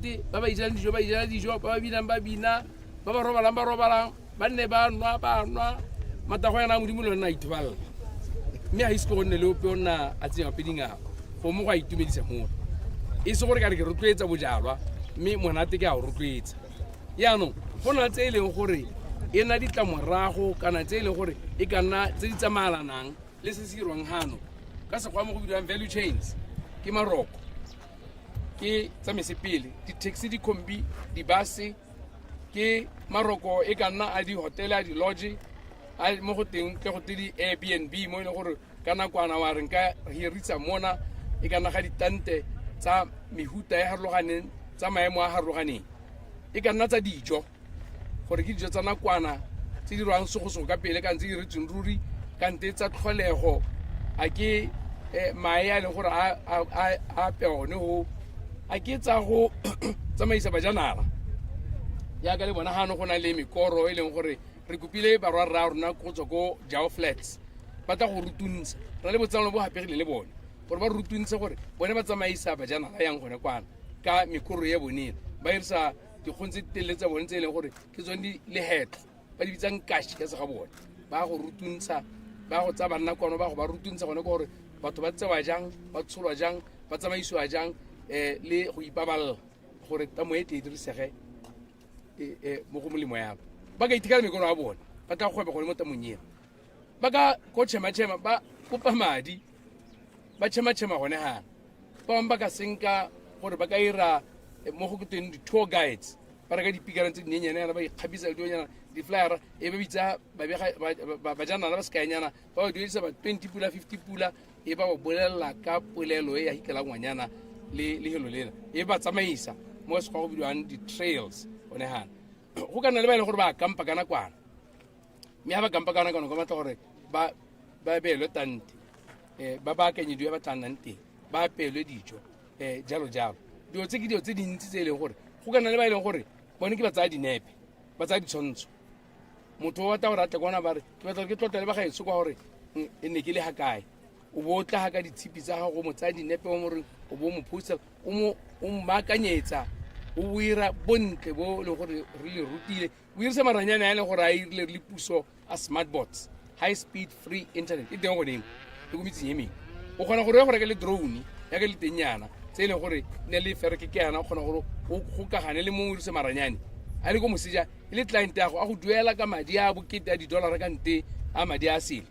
monate ba ba ijang dijo ba ijang dijo ba ba binang ba bina ba ba robalang ba nne ba nwa matago yana modimo le nna ithoballa mme a ise ke go nne le ope o nna a tsenya pedingago go mo go a itumedisa mona e se gore ka re ke rotloetsa bojalwa mme monate ke a go rotloetsa yaanong go na tse e leng gore e na ditlamorago kana tse e leng gore e ka nna tse di tsamaelanang le se se dirwang gano ka sekgwa mo go bidiwang value chains ke maroko ke tsamaise pele di-taxi di-combi di-bus ke maroko e ka nna a di-hotel a di-lodge a mo go teng ke go te di-Airbnb mo e leng gore ka nakwana wa re nka hirisa mona e ka nna ga ditante tsa mehuta e harologaneng tsa maemo a harologaneng e ka nna tsa dijo gore ke dijo tsa nakwana tse di rwang segosogo ka pele ka ntse di retsweng ruri kante tsa tlholego a ke mae a leng gore a peone go a ke tsa go tsamaisa bajanala yaka le bona gano go na le mekoro e leng gore re kopile barwa rra rona go tswa ko Jao Flats ba tla go rutuntsha ra le botsalano bo hapegile le bone gore ba rutuntse gore bone ba tsamaisa bajanala yang gone kwana ka mekoro ya boneng ba irisa dikgontse tele tsa bone tse e leng gore ke tsone di lehetlo ba di bitsang kashi ka se ga bone ba go rutuntsha ba go tsa banna kwano ba go ba rutuntsha gone gore batho ba tsewa jang ba tsholwa jang ba tsamaisiwa jang le go ipaballa gore tamo e tle e dirisege mo go molemo ya ba ka itikala mekoro a bone ba tla kgweba gone mo tamong ena ba ka go tšhema ba kopa madi ba tšhema gone gana ba bangwe ba ka senka gore ba ka ira mo go teng di-tour guides ba reka dipikarang tse dinyenyana ba ikgabisa dionyana di-flyera e ba bitsa bajanala ba sekaenyana ba ba duedisa ba 20 pula 50 pula e ba ba bolelela ka polelo e ya hikela ngwanyana le helo lena e ba tsamaisa mo se go bidiwang di-trails one gana go ka nna le ba e leng gore ba kampa ka nakwana mme ga ba kampa ka nakwana go batla gore ba beelwe tante ba baakanyediwe ba tlang nang teng ba apeelwe dijo jalo dilo tse ke dilo tse dintsi tse e leng gore go ka nna le ba e leng gore bone ke ba tsaya dinepe ba tsaya ditshwantsho motho o batla gore a tle kwana ba re ke batla ke tlotla le ba gaetso kwa gore e ne ke le ga kae o bo o tla ga ka ditshipi tsa gago mo tsaya dinepe o more o bo mo postela o mo maakanyetsa o ira bontle bo le gore re le rutile o irisa maranyana ya leng gore a irile le puso a smartbots high speed free internet e teng godimo le ko metseng e mengwe o kgona gore ya go reka le drone ya ke le tenyana tse e leng gore ne le fereke ke yana o kgona gore o gokagane le mongwe o irise maranyane a le ko moseja e le client ya go a go duela ka madi a bokete a $1 ka nte a madi a sele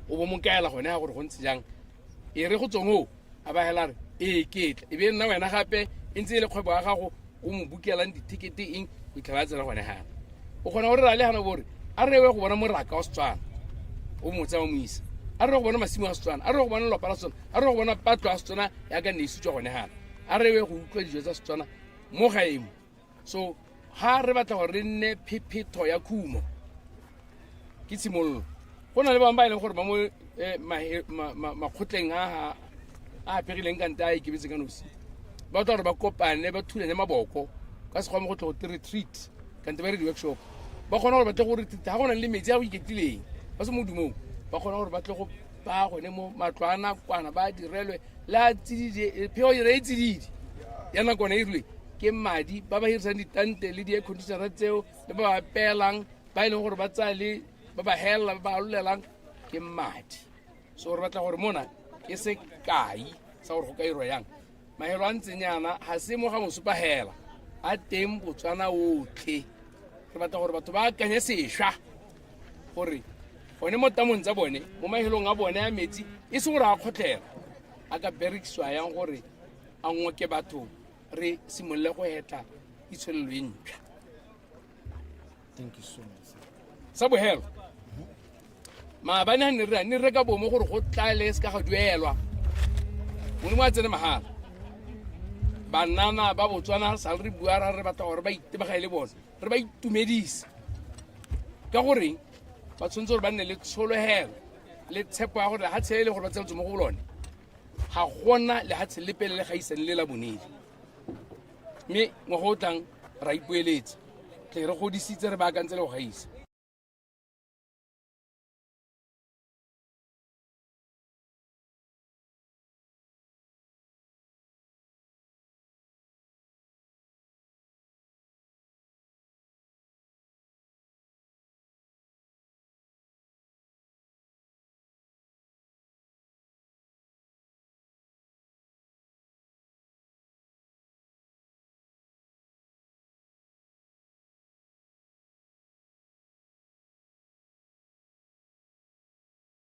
o bo monkaela gone ya gore go ntse jang e re go tsong a ba hela re ketla e be nna wena gape e ntse e le kgwebo ya gago o mo bukelang ditikete eng o itlhela tsena gone gana o kgona gore ra le gana bore a re we go bona moraka wa Setswana o mo tsaya mo isa a re go bona masimo a Setswana a re go bona lopa la Setswana a re go bona patlo a Setswana ya ka ne isitswa gone gana a re we go utlwa dijo tsa Setswana mo gaemo so ha re batla gore re nne phephetho ya khumo ke tshimololo go na le bangwe ba e leng gore ba mo makgotleng a apegileng kante a ikebetse ka nosi ba tla gore ba kopane ba thulanye maboko ka sekgwa mo go tle go te retreat kante ba re di-workshop ba kgona gore ba tle go retreat ga go na le metsi a go iketlileng ba se modumong ba kgona gore ba tle go ba gone mo matlo a nakwana ba direlwe la tsididi pheo re e tsididi ya nakwana e rilwe ke madi ba ba hirisang ditante le di-air conditionera tseo le ba ba peelang ba e leng gore ba tsaya le ba ba helela ba ba alolelang ke madi so re batla gore mona ke sekai sa gore go ka irwa yang mahelo a ntsenyana ga se mo ga mosupa hela a teng Botswana otlhe re batla gore batho ba akanye sešwa gore gone mo tamong tsa bone mo mahelong a bone a metsi e se gore a kgotlhela a ka berekisiwa yang gore a ngoke batho re simolole go hetla itshwelelo e ntšhwa. Thank you so much. Sa bohelo maabane a ne re ka bomo gore go tla le se ka ga duelwa modimo a tsene mahala banana ba Botswana sa re bua re batla gore ba itebagae le bone re ba itumedisa ka gore ba tshwanetse gore ba nne le tsholohelo le tshepo ya gore le hatshe le gore ba tsheletse mo go lone ga gona le hatshe le pele le gaisane le la bonedi mme ngwaga o tlang ra ipoeletsa tle re godisitse re baakantse le go gaisa